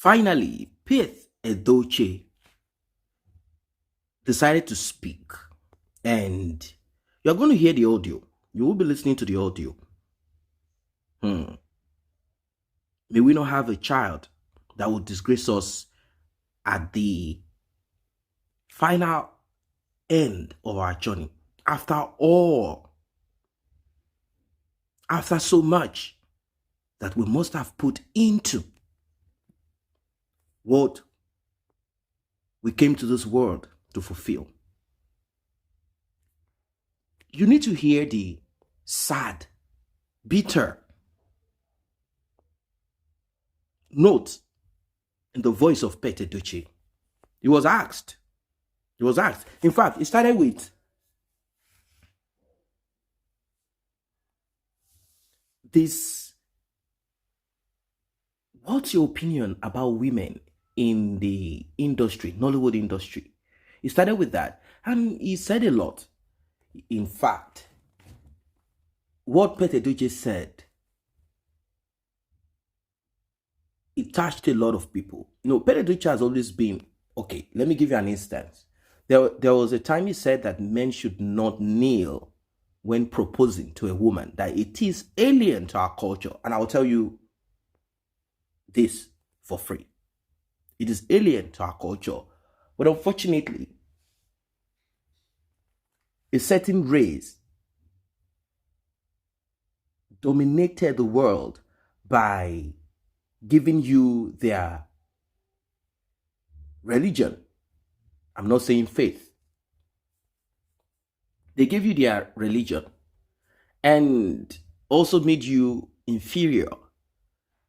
Finally, Edochie decided to speak, and you're going to hear the audio. You will be listening to the audio. May we not have a child that will disgrace us at the final end of our journey. After all, after so much that we must have put into what we came to this world to fulfill. You need to hear the sad, bitter note in the voice of Edochie. He was asked. In fact, it started with this: what's your opinion about women in the industry, Nollywood industry? He started with that, and he said a lot. In fact, what Edochie said, it touched a lot of people. Edochie has always been, okay, let me give you an instance. There was a time he said that men should not kneel when proposing to a woman, that it is alien to our culture. And I will tell you this for free. It is alien to our culture. But unfortunately, a certain race dominated the world by giving you their religion. I'm not saying faith. They gave you their religion and also made you inferior.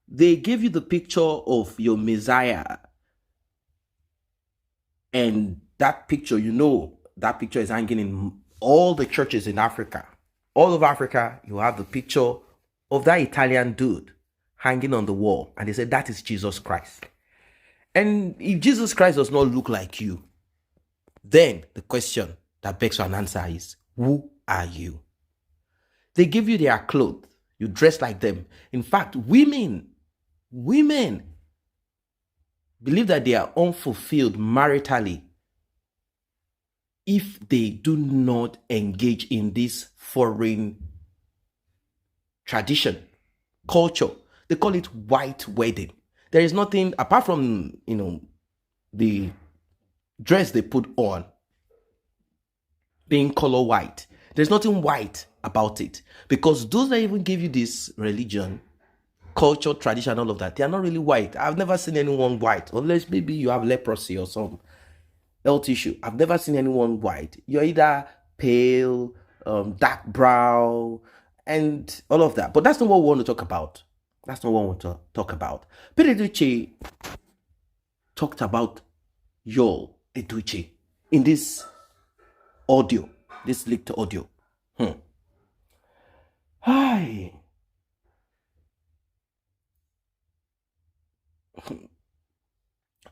They gave you the picture of your Messiah, and that picture, that picture is hanging in all the churches in Africa. All over Africa, you have the picture of that Italian dude hanging on the wall, and they said that is Jesus Christ. And if Jesus Christ does not look like you, then the question that begs for an answer is, who are you? They give you their clothes, you dress like them. In fact, women believe that they are unfulfilled maritally if they do not engage in this foreign tradition, culture. They call it white wedding. There is nothing apart from, the dress they put on being color white. There's nothing white about it, because those that even give you this religion, culture, tradition, all of that, they are not really white. I've never seen anyone white, unless maybe you have leprosy or some health issue. I've never seen anyone white. You're either pale, dark brown, and all of that. But that's not what we want to talk about. Edochie talked about your Edochie in this audio, this leaked audio. Hi.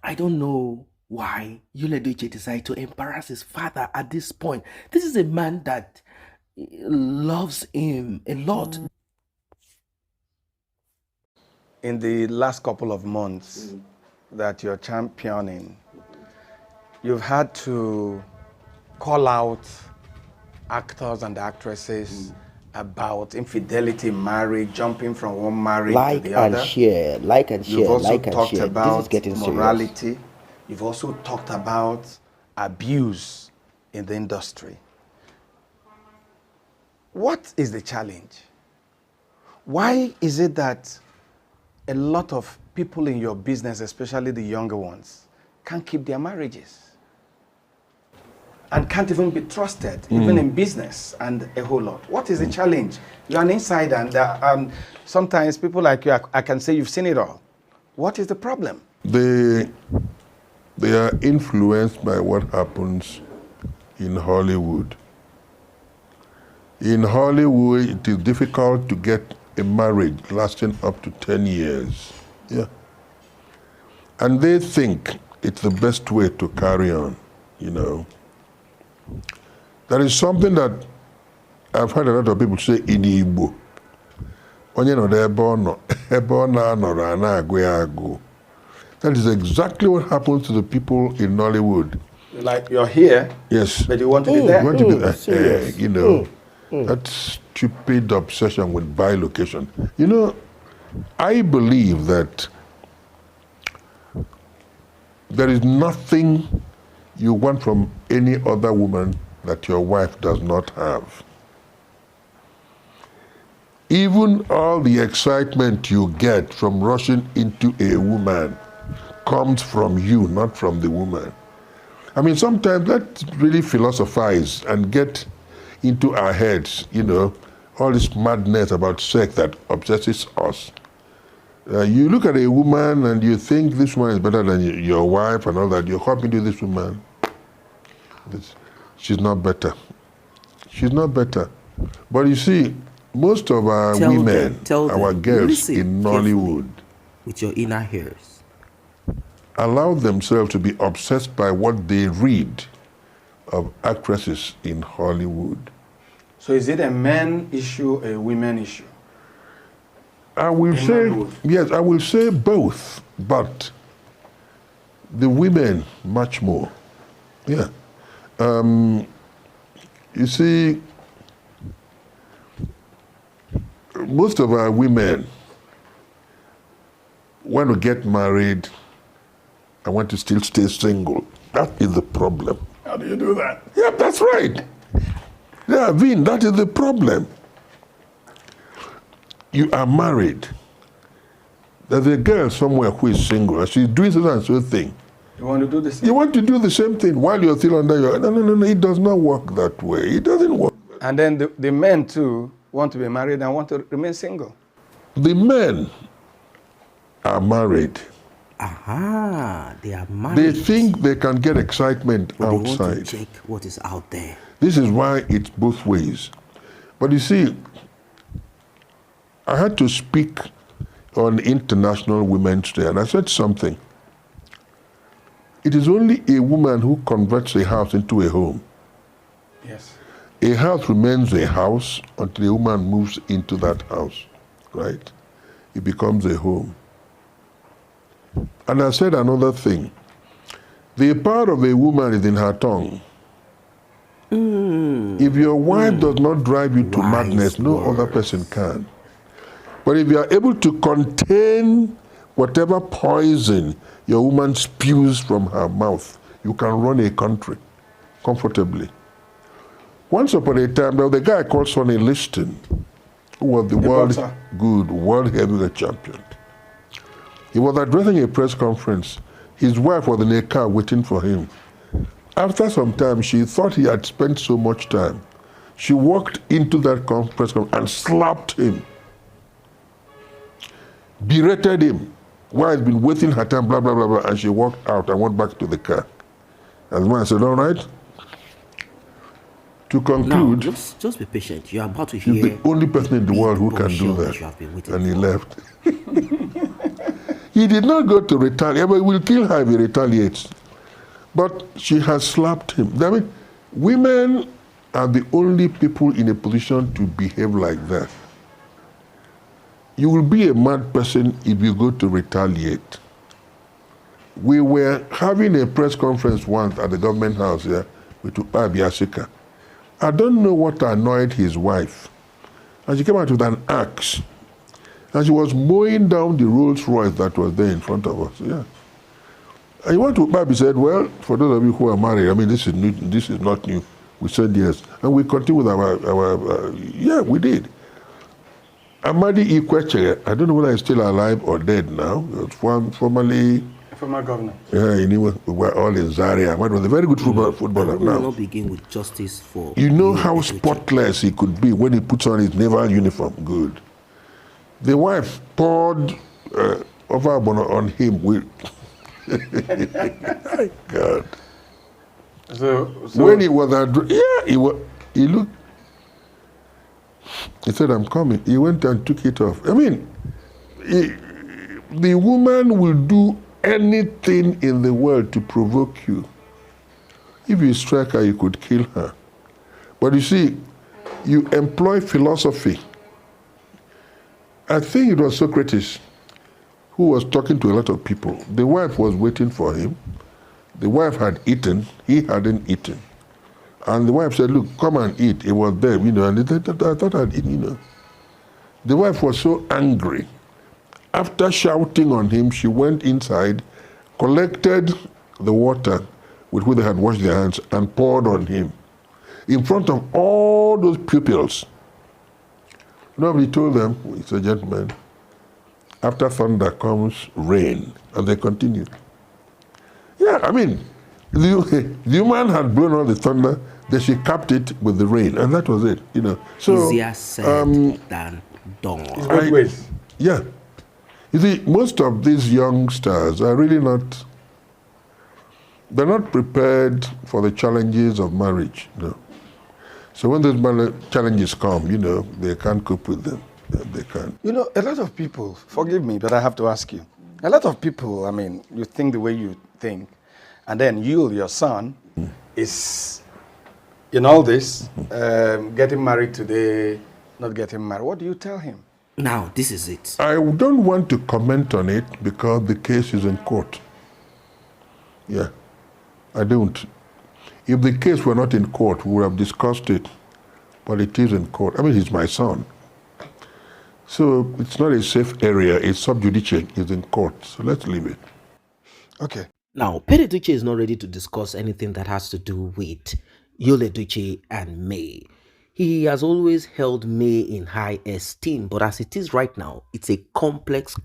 I don't know why Edochie decided to embarrass his father at this point. This is a man that loves him a lot. In the last couple of months that you're championing, you've had to call out actors and actresses about infidelity, marriage, jumping from one marriage to the other. Like and share. You've also like and talked share. about This is getting morality. serious. You've also talked about abuse in the industry. What is the challenge? Why is it that a lot of people in your business, especially the younger ones, can't keep their marriages and can't even be trusted, even in business and a whole lot? What is the challenge? You're an insider, and sometimes people like you, I can say you've seen it all. What is the problem? They are influenced by what happens in Hollywood. In Hollywood, it is difficult to get a marriage lasting up to 10 years. Yeah. And they think it's the best way to carry on, There is something that I've heard a lot of people say in Igbo. Onye no ebe ọ nọ, ebe ọ na-anọrọ a na-agụ ya agụ. That is exactly what happens to the people in Nollywood. Like you're here, Yes. but you want to be there. You want to be serious. you know, that stupid obsession with bilocation. You know, I believe that there is nothing you want from any other woman that your wife does not have. Even all the excitement you get from rushing into a woman comes from you, not from the woman. I mean, sometimes let's really philosophize and get into our heads, you know, all this madness about sex that obsesses us. You look at a woman and you think this woman is better than your wife and all that. You hop into this woman. She's not better. She's not better. But you see, most of our women, our girls in Nollywood, with your inner ears, allow themselves to be obsessed by what they read of actresses in Hollywood. So is it a man issue, a women issue? I will say, yes, I will say both, but the women much more. Yeah. You see, most of our women want to get married and want to still stay single. That is the problem. How do you do that? Yeah, that's right. Yeah, Vin, that is the problem. You are married. There's a girl somewhere who is single and she's doing such and so thing. You want to do the same? You want to do the same thing while you're still under your... No, it does not work that way. It doesn't work. And then the men too want to be married and want to remain single. The men are married. Aha, they are married. They think they can get excitement but outside. They want to check what is out there. This is why it's both ways. But you see, I had to speak on International Women's Day, and I said something. It is only a woman who converts a house into a home. Yes. A house remains a house until a woman moves into that house, right? It becomes a home. And I said another thing. The power of a woman is in her tongue. If your wife does not drive you to madness, no other person can. But if you are able to contain whatever poison your woman spews from her mouth, you can run a country comfortably. Once upon a time, there was a guy called Sonny Liston, who was the world heavyweight champion. He was addressing a press conference. His wife was in a car waiting for him. After some time, she thought he had spent so much time. She walked into that press conference and slapped him, berated him, while he'd been waiting her time, blah, blah, blah, blah, and she walked out and went back to the car. And the man said, all right. To conclude, now, just be patient. You are about to he's hear the only person in the world who can do that. And he left. He did not go to retaliate, but we'll kill her if he retaliates. But she has slapped him. I mean, women are the only people in a position to behave like that. You will be a mad person if you go to retaliate. We were having a press conference once at the government house here with Upa Biasika. I don't know what annoyed his wife. And she came out with an axe. And she was mowing down the Rolls Royce that was there in front of us. Yeah. And he went to Upa, he said, well, for those of you who are married, I mean, this is new, this is not new. We said yes. And we continued with our yeah, we did. Amadi Ikweche, I don't know whether he's still alive or dead now. He was formerly... Former governor. Yeah, anyway, we were all in Zaria. He was a very good footballer we now. will not begin with justice for... You know how spotless he could be when he puts on his naval uniform. Good. The wife poured over on him with... My God. So when he was he looked... He said, I'm coming. He went and took it off. I mean, the woman will do anything in the world to provoke you. If you strike her, you could kill her. But you see, you employ philosophy. I think it was Socrates who was talking to a lot of people. The wife was waiting for him. The wife had eaten, he hadn't eaten. And the wife said, look, come and eat. It was there, and he said, I thought I'd eaten, The wife was so angry. After shouting on him, she went inside, collected the water with which they had washed their hands and poured on him in front of all those pupils. Nobody told them, it's a gentleman, after thunder comes rain, and they continued. Yeah, I mean, the woman had blown out the thunder, then she capped it with the rain, and that was it, So, easier said than done. It's both ways. Yeah. You see, most of these youngsters are really not, they're not prepared for the challenges of marriage, So when those challenges come, they can't cope with them. They can't. A lot of people, forgive me, but I have to ask you. A lot of people, I mean, you think the way you think, and then your son, is in all this, getting married today, not getting married. What do you tell him? Now, this is it. I don't want to comment on it because the case is in court. Yeah, I don't. If the case were not in court, we would have discussed it, but it is in court. I mean, he's my son. So it's not a safe area, it's sub judice, it's in court. So let's leave it. Okay. Now, Edochie is not ready to discuss anything that has to do with Edochie and May. He has always held May in high esteem, but as it is right now, it's a complex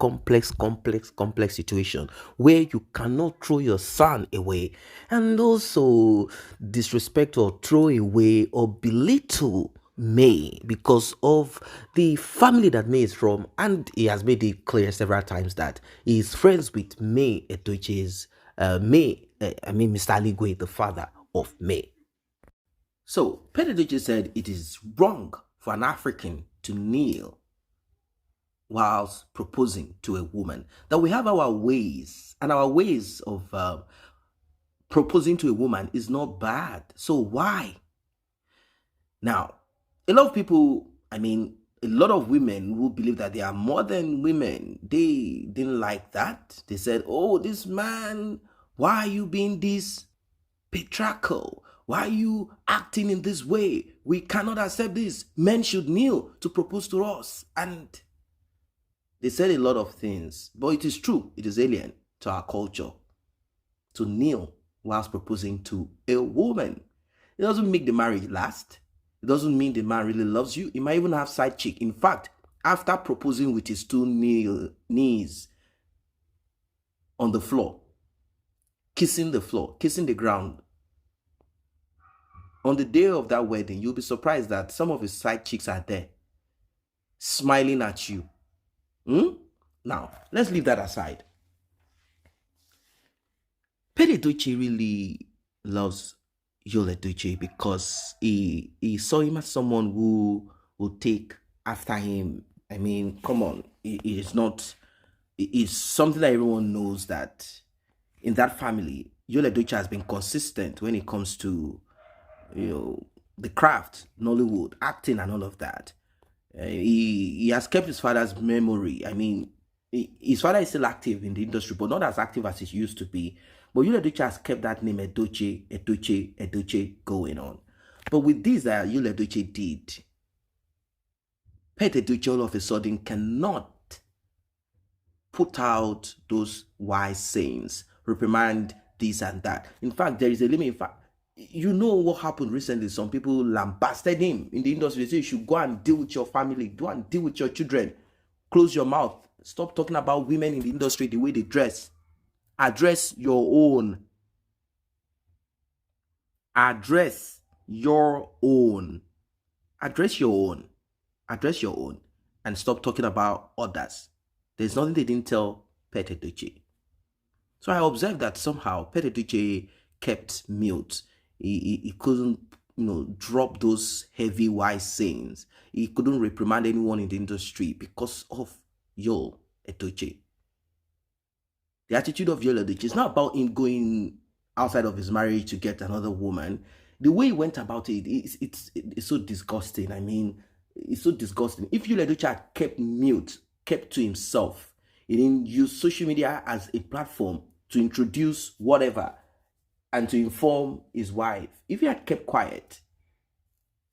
situation where you cannot throw your son away and also disrespect or throw away or belittle May because of the family that May is from, and he has made it clear several times that he is friends with May Edochie's Mr. Aligwe, the father of May. So, Edochie said it is wrong for an African to kneel whilst proposing to a woman. That we have our ways, and our ways of proposing to a woman is not bad. So why? Now, a lot of people, a lot of women who believe that they are more than women, they didn't like that. They said, oh, this man, why are you being this patriarchal? Why are you acting in this way? We cannot accept this. Men should kneel to propose to us. And they said a lot of things, but it is true. It is alien to our culture to kneel whilst proposing to a woman. It doesn't make the marriage last. It doesn't mean the man really loves you. He might even have side chick. In fact, after proposing with his two knees on the floor, kissing the floor, kissing the ground, on the day of that wedding, you'll be surprised that some of his side chicks are there, smiling at you. Now, let's leave that aside. Edochie really loves Edochie because he saw him as someone who will take after him. Come on. It's something that everyone knows that in that family, Edochie has been consistent when it comes to the craft, Nollywood, acting and all of that. He has kept his father's memory. His father is still active in the industry, but not as active as he used to be. But Edochie has kept that name Edochie going on. But with this that Edochie did, Edochie all of a sudden cannot put out those wise sayings, reprimand this and that. In fact, there is a limit. In fact, you know what happened recently? Some people lambasted him in the industry. They say you should go and deal with your family, go and deal with your children. Close your mouth. Stop talking about women in the industry the way they dress. Address your own. Address your own. Address your own. Address your own. And stop talking about others. There's nothing they didn't tell Edochie. So I observed that somehow Edochie kept mute. He couldn't, drop those heavy wise sayings. He couldn't reprimand anyone in the industry because of Edochie. The attitude of Edochie is not about him going outside of his marriage to get another woman. The way he went about it, it's so disgusting. It's so disgusting. If Edochie had kept mute, kept to himself, He didn't use social media as a platform to introduce whatever and to inform his wife. If he had kept quiet,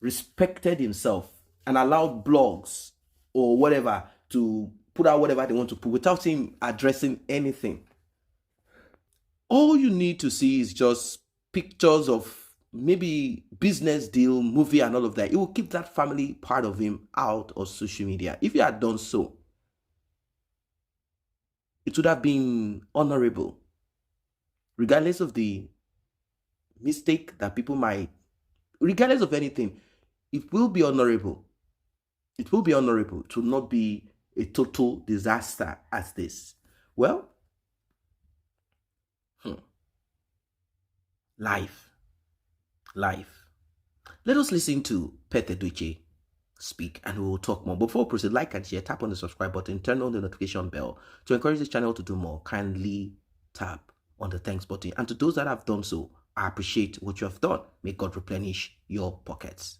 respected himself, and allowed blogs or whatever to put out whatever they want to put without him addressing anything, all you need to see is just pictures of maybe business deal, movie, and all of that. It will keep that family part of him out of social media. If he had done so, it would have been honorable, regardless of the mistake that people might, regardless of anything. It will be honorable. It will be honorable to not be a total disaster as this. Well, life. Let us listen to Edochie speak and we will talk more. Before we proceed, like and share, tap on the subscribe button, turn on the notification bell. To encourage this channel to do more, kindly tap on the thanks button. And to those that have done so, I appreciate what you have done. May God replenish your pockets.